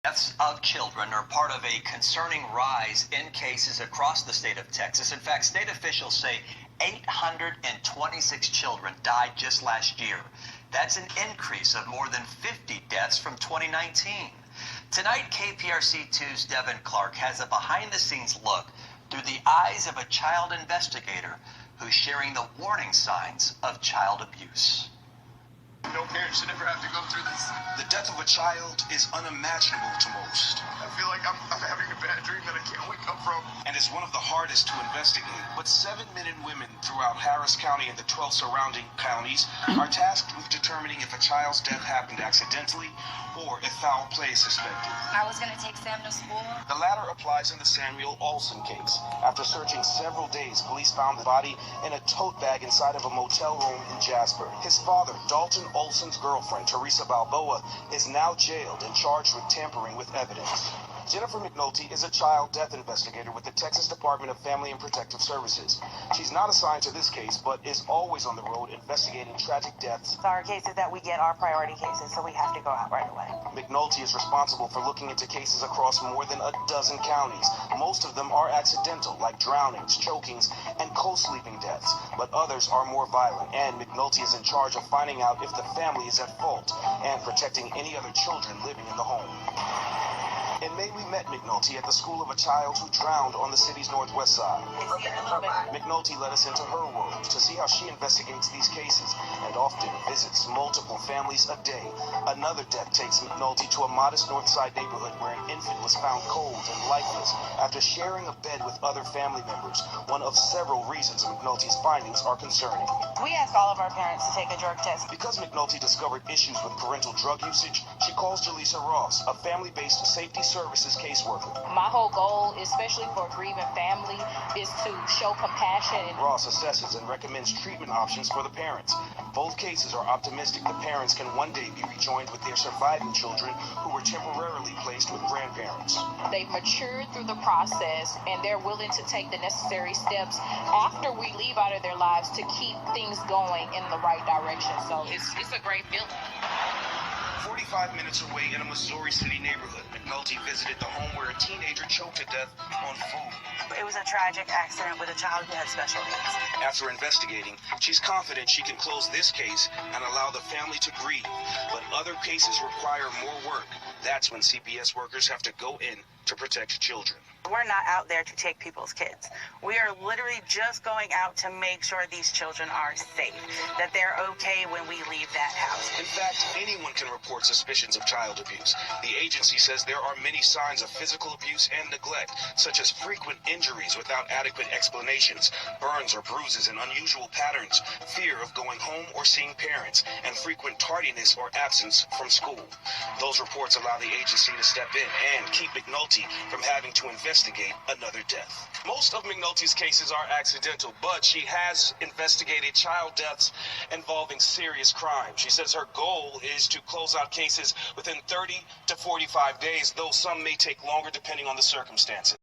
Deaths of children are part of a concerning rise in cases across the state of Texas. In fact, state officials say 826 children died just last year. That's an increase of more than 50 deaths from 2019. Tonight, KPRC2's Devin Clark has a behind-the-scenes look through the eyes of a child investigator who's sharing the warning signs of child abuse. No parent should ever have to go through this. The death of a child is unimaginable to most. I feel like I'm having a bad dream that I can't wake up from. And it's one of the hardest to investigate. But 7 men and women throughout Harris County and the 12 surrounding counties are tasked with determining if a child's death happened accidentally or if foul play is suspected. I was going to take Sam to school. The latter applies in the Samuel Olson case. After searching several days, police found the body in a tote bag inside of a motel room in Jasper. His father, Dalton Olson's girlfriend, Teresa Balboa, is now jailed and charged with tampering with evidence. Jennifer McNulty is a child death investigator with the Texas Department of Family and Protective Services. She's not assigned to this case, but is always on the road investigating tragic deaths. Our cases that we get are priority cases, so we have to go out right away. McNulty is responsible for looking into cases across more than a dozen counties. Most of them are accidental, like drownings, chokings, and co-sleeping deaths, but others are more violent, and McNulty is in charge of finding out if the family is at fault and protecting any other children living in the home. In May, we met McNulty at the school of a child who drowned on the city's northwest side. McNulty led us into her world to see how she investigates these cases and often visits multiple families a day. Another death takes McNulty to a modest north side neighborhood where an infant was found cold and lifeless after sharing a bed with other family members. One of several reasons McNulty's findings are concerning. We ask all of our parents to take a drug test. Because McNulty discovered issues with parental drug usage, she calls Jaleesa Ross, a family-based safety services caseworker. My whole goal, especially for a grieving family, is to show compassion. Ross assesses and recommends treatment options for the parents. Both cases are optimistic the parents can one day be rejoined with their surviving children who were temporarily placed with grandparents. They've matured through the process, and they're willing to take the necessary steps after we leave out of their lives to keep things going in the right direction. So it's a great feeling. 45 minutes away in a Missouri City neighborhood, McNulty visited the home where a teenager choked to death on food. It was a tragic accident with a child who had special needs. After investigating, she's confident she can close this case and allow the family to grieve. But other cases require more work. That's when CPS workers have to go in to protect children. We're not out there to take people's kids. We are literally just going out to make sure these children are safe, that they're okay when we leave that house. In fact, anyone can report suspicions of child abuse. The agency says there are many signs of physical abuse and neglect, such as frequent injuries without adequate explanations, burns or bruises and unusual patterns, fear of going home or seeing parents, and frequent tardiness or absence from school. Those reports allow the agency to step in and keep McNulty from having to investigate another death. Most of McNulty's cases are accidental, but she has investigated child deaths involving serious crime. She says her goal is to close out cases within 30 to 45 days, though some may take longer depending on the circumstances.